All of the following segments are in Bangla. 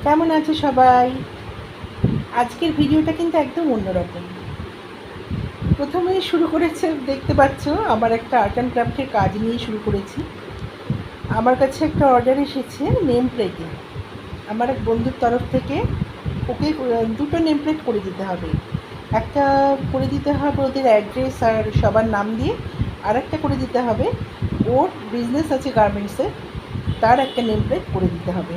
কেমন আছে সবাই? আজকের ভিডিওটা কিন্তু একদম অন্যরকম। প্রথমেই শুরু করেছে, দেখতে পাচ্ছ আমার একটা আর্ট অ্যান্ড ক্রাফটের কাজ নিয়ে শুরু করেছি। আমার কাছে একটা অর্ডার এসেছে নেম প্লেটে। আমার এক বন্ধুর তরফ থেকে ওকে দুটো নেম প্লেট করে দিতে হবে। একটা করে দিতে হবে ওদের অ্যাড্রেস আর সবার নাম দিয়ে, আর একটা করে দিতে হবে ওর বিজনেস আছে গার্মেন্টসের, তার একটা নেম প্লেট করে দিতে হবে।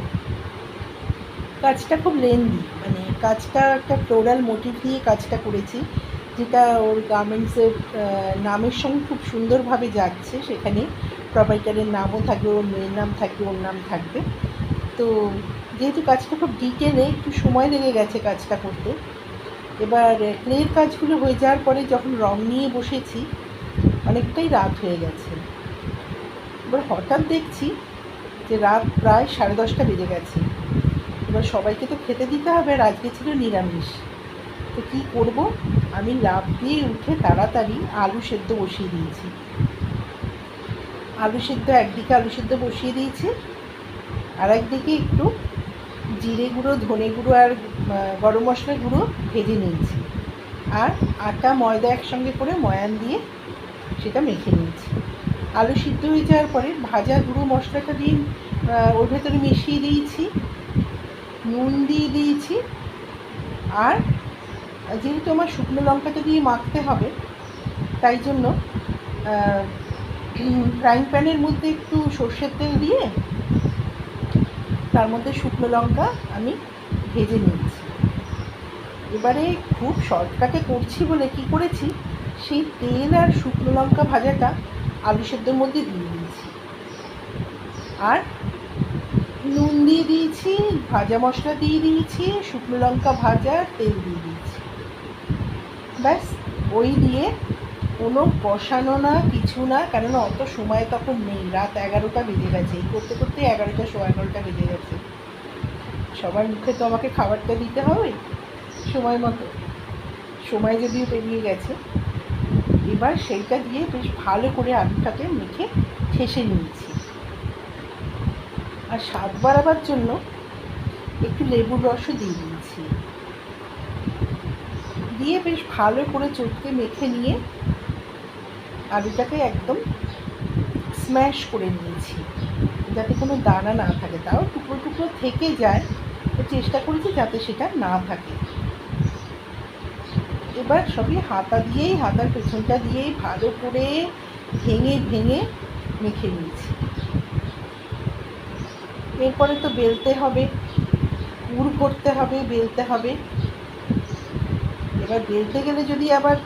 কাজটা খুব লেন্দি, মানে কাজটা একটা ফ্লোরাল মোটিভ দিয়ে কাজটা করেছি, যেটা ওর গার্মেন্টসের নামের সঙ্গে খুব সুন্দরভাবে যাচ্ছে। সেখানে প্রোপাইটারের নামও থাকবে, ওর মেয়ের নাম থাকবে, ওর নাম থাকবে। তো যেহেতু কাজটা খুব ডিটেলে, একটু সময় লেগে গেছে কাজটা করতে। এবার ক্লের কাজগুলো হয়ে যাওয়ার পরে যখন রং নিয়ে বসেছি, অনেকটাই রাত হয়ে গেছে। এবার হঠাৎ দেখছি যে রাত প্রায় 10:30 বেজে গেছে। এবার সবাইকে তো খেতে দিতে হবে, আর আজকে ছিল নিরামিষ। তো কী করব, আমি লাফ দিয়ে উঠে তাড়াতাড়ি আলু সেদ্ধ বসিয়ে দিয়েছি। একদিকে আলু সেদ্ধ বসিয়ে দিয়েছি, আর একদিকে একটু জিরে গুঁড়ো, ধনে গুঁড়ো আর গরম মশলা গুঁড়ো ভেজে নিয়েছি। আর আটা ময়দা একসঙ্গে করে ময়ান দিয়ে সেটা মেখে নিয়েছি। আলু সিদ্ধ হয়ে যাওয়ার পরে ভাজা গুঁড়ো মশলাটা দিয়ে ওর ভেতরে মিশিয়ে দিয়েছি, নুন দিয়ে দিয়েছি। আর যেহেতু আমার শুকনো লঙ্কাটা দিয়ে মাখতে হবে, তাই জন্য ফ্রাইং প্যানের মধ্যে একটু সর্ষের তেল দিয়ে তার মধ্যে শুকনো লঙ্কা আমি ভেজে নিয়েছি। এবারে খুব শর্টকাটে করছি বলে কি করেছি, সেই তেল আর শুকনো লঙ্কা ভাজাটা আলু সেদ্ধর মধ্যে দিয়ে দিয়েছি, আর নুন দিয়ে দিয়েছি, ভাজা মশলা দিয়ে দিয়েছি, শুকনো লঙ্কা ভাজা, তেল দিয়ে দিয়েছি। ব্যাস, ওই দিয়ে কোনো কষানো না, কিছু না, কেননা অত সময় তখন নেই। রাত 11টা বেজে গেছে, এই করতে করতে 11টা, 11:15 বেজে গেছে। সবার মুখে তো আমাকে খাবারটা দিতে হবে সময় মতো, সময় যদিও পেরিয়ে গেছে। এবার সেইটা দিয়ে বেশ ভালো করে আলুটাকে মেখে ঠেসে নিয়েছি। আর স্বাদ বাড়াবার জন্য একটু লেবুর রসও দিয়ে দিয়েছি। দিয়ে বেশ ভালো করে চটকে মেখে নিয়ে আলুটাকে একদম স্ম্যাশ করে নিয়েছি, যাতে কোনো দানা না থাকে। তাও টুকরো টুকরো থেকে যায়, তো চেষ্টা করেছি যাতে সেটা না থাকে। এবার সবই হাতার পেছনটা দিয়েই ভালো করে ভেঙে ভেঙে মেখে নিয়েছি। এরপরে তো বেলতে হবে, পুর করতে হবে, বেলতে হবে। এবার বেলতে গেলে যদি আবার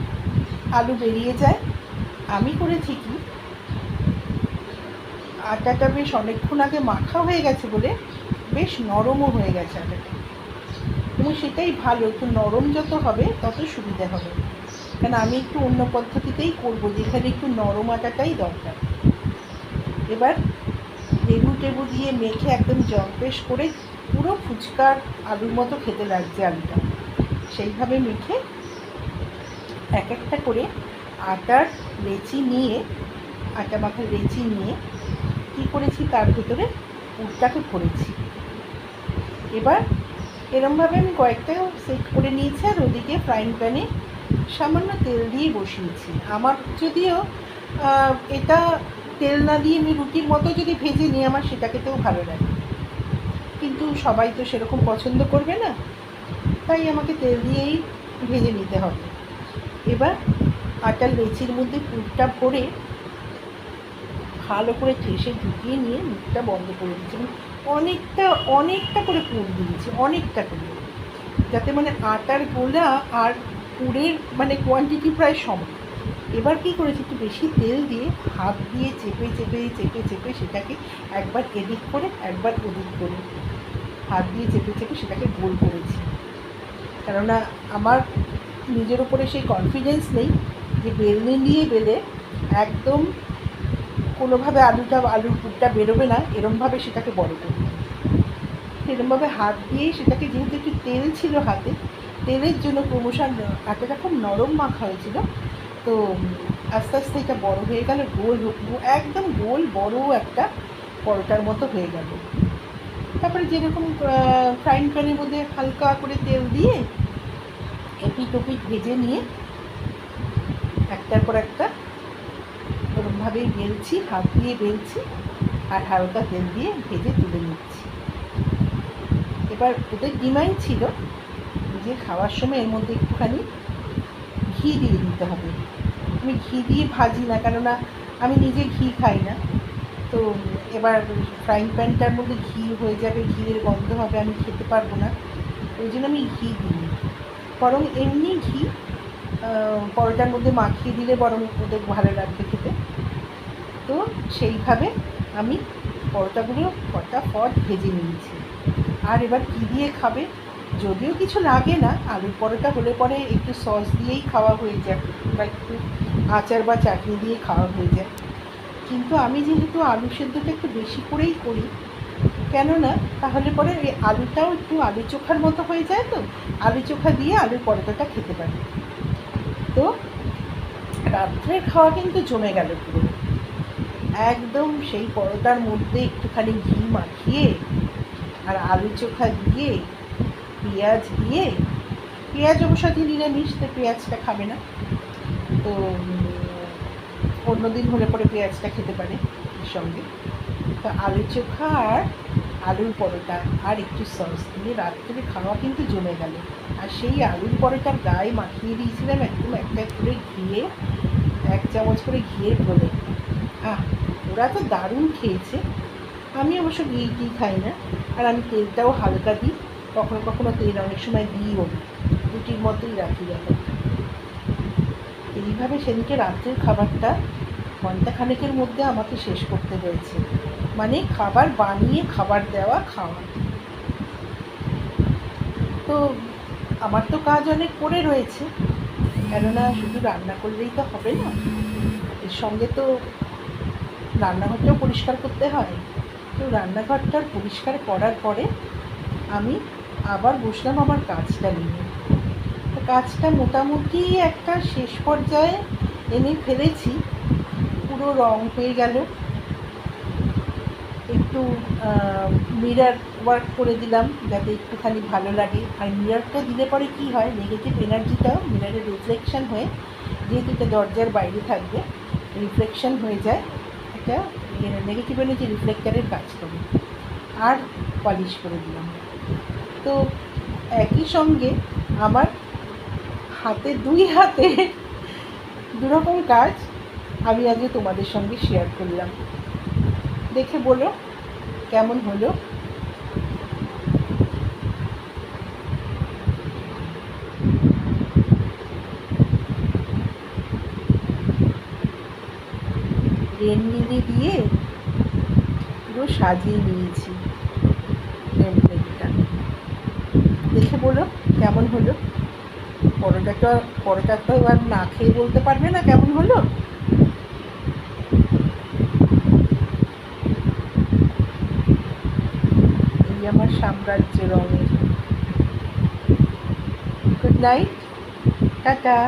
আলু বেরিয়ে যায়, আমি করেছি কি, আটাটা বেশ অনেকক্ষণ আগে মাখা হয়ে গেছে বলে বেশ নরমও হয়ে গেছে আটাটা। এবং সেটাই ভালো, একটু নরম যত হবে তত সুবিধা হবে। কারণ আমি একটু অন্য পদ্ধতিতেই করবো, যেখানে একটু নরম আটাটাই দরকার। এবার লেবু দিয়ে মেখে একদম জম্পেশ করে পুরো ফুচকার আলুর মতো খেতে লাগছে আলুটা, সেইভাবে মেখে এক একটা করে আটার লেচি নিয়ে, আটা মাখার লেচি নিয়ে কী করেছি, তার ভেতরে পুরটাকে ভরেছি। এবার এরমভাবে আমি কয়েকটা সেট করে নিয়েছি, আর ওদিকে ফ্রাইং প্যানে সামান্য তেল দিয়ে বসিয়েছি। আমার যদিও এটা তেল না দিয়ে আমি রুটির মতো যদি ভেজে নিই, আমার সেটা খেতেও ভালো লাগে, কিন্তু সবাই তো সেরকম পছন্দ করবে না, তাই আমাকে তেল দিয়েই ভেজে নিতে হবে। এবার আটার লেচির মধ্যে পুরটা ভরে ভালো করে ঠেসে ঢুকিয়ে নিয়ে মুখটা বন্ধ করে দিচ্ছি। অনেকটা অনেকটা করে পুর দিয়েছি, অনেকটা করে, যাতে মানে আটার গোলা আর পুরের মানে কোয়ান্টিটি প্রায় সমান। এবার কী করেছি, একটু বেশি তেল দিয়ে হাত দিয়ে চেপে চেপে চেপে চেপে সেটাকে একবার এদিক করে একবার ওদিক করে হাত দিয়ে চেপে চেপে সেটাকে গোল করেছি। কেননা আমার নিজের উপরে সেই কনফিডেন্স নেই যে বেলনি নিয়ে বেলে একদম কোনোভাবে আলুর পুরটা বেরোবে না, এরমভাবে সেটাকে বড় করব। এরমভাবে হাত দিয়েই সেটাকে, যেহেতু একটু তেল ছিল হাতে, তেলের জন্য ক্রমশ আটাটা খুব নরম মাখা হয়েছিল, তো আস্তে আস্তে এটা বড় হয়ে গেল, একদম গোল বড় একটা পরোটার মতো হয়ে গেল। তা তারপরে যেরকম ফ্রাইং প্যানের মধ্যে হালকা করে তেল দিয়ে এপিট ওপিট ভেজে নিয়ে একটার পর একটা ওরকমভাবেই বেলছি, হাত দিয়ে বেলছি আর হালকা তেল দিয়ে ভেজে তুলে নিচ্ছি। এবার ওদের ডিমান্ড ছিল যে খাওয়ার সময় এর মধ্যে একটুখানি ঘি দিয়ে দিতে হবে। আমি ঘি দিয়ে ভাজি না, কেননা আমি নিজে ঘি খাই না। তো এবার ফ্রাইং প্যানটার মধ্যে ঘি হয়ে যাবে, ঘিয়ের গন্ধ হবে, আমি খেতে পারবো না। ওই জন্য আমি ঘি দিই, বরং এমনি ঘি পরোটার মধ্যে মাখিয়ে দিলে বরং ওদের ভালো লাগবে খেতে। তো সেইভাবে আমি পরোটাগুলো ফটাফট ভেজে নিয়েছি। আর এবার কী দিয়ে খাবে, যদিও কিছু লাগে না, আলুর পরোটা হলে পরে একটু সস দিয়েই খাওয়া হয়ে যায় বা একটু আচার বা চাটনি দিয়ে খাওয়া হয়ে যায়। কিন্তু আমি যেহেতু আলু সেদ্ধটা একটু বেশি করেই করি, কেননা তাহলে পরে এই আলুটাও একটু আলু চোখার মতো হয়ে যায়, তো আলু চোখা দিয়ে আলুর পরোটাটা খেতে পারি। তো রাত্রের খাওয়া কিন্তু জমে গেল পুরো একদম। সেই পরোটার মধ্যে একটুখানি ঘি মাখিয়ে আর আলু চোখা দিয়ে পেঁয়াজ দিয়ে, পেঁয়াজ অবশ্য নিরামিষ, তো পেঁয়াজটা খাবে না, তো অন্যদিন হলে পরে পেঁয়াজটা খেতে পারে এর সঙ্গে। তো আলু চোখা আর আলুর পরোটা আর একটু সস দিয়ে রাত্রে খাওয়া কিন্তু জমে গেল। আর সেই আলুর পরোটার গায়ে মাখিয়ে দিয়েছিলাম একদম একটা করে ঘিয়ে, 1 চামচ করে ঘিয়ের বলে। ওরা তো দারুণ খেয়েছে। আমি অবশ্য ঘি খাই না, আর আমি তেলটাও হালকা দিই, কখনো কখনো তেল অনেক সময় দিইও, রুটির মতোই রাখি ব্যাপারটা। এইভাবে সেদিকে রাত্রের খাবারটা ঘণ্টাখানেকের মধ্যে আমাকে শেষ করতে হয়েছে, মানে খাবার বানিয়ে খাবার দেওয়া খাওয়া। তো আমার তো কাজ অনেক পড়ে রয়েছে, কেননা শুধু রান্না করলেই তো হবে না, এর সঙ্গে তো রান্নাঘরটাও পরিষ্কার করতে হয়। তো রান্নাঘরটার পরিষ্কার করার পরে আমি আবার বসলাম আমার কাজটা নিয়ে। তো কাজটা মোটামুটি একটা শেষ পর্যায়ে এনে ফেলেছি, পুরো রং হয়ে গেল। একটু মিরর ওয়ার্ক করে দিলাম যাতে একটুখানি ভালো লাগে। আর মিররটা দিলে পরে কী হয়, নেগেটিভ এনার্জিটাও মিররে রিফ্লেকশান হয়ে, যেহেতু এটা দরজার বাইরে থাকবে, রিফ্লেকশান হয়ে যায়, একটা নেগেটিভ এনার্জি রিফ্লেক্টারের কাজ করে। আর পলিশ করে দিলাম। তো একই সঙ্গে আমার হাতে 2 হাতে দুরকম কাজ আমি আজকে তোমাদের সঙ্গে শেয়ার করলাম। দেখে বলো কেমন হলো। রেন লিলি দিয়ে পুরো সাজিয়ে নিয়েছি টেমপ্লেটটা। দেখে বলো কেমন হলো। পরোটা তো এবার না খেয়ে বলতে পারবে না কেমন হলো। এই আমার সাম্রাজ্য রঙের। Good night, tata.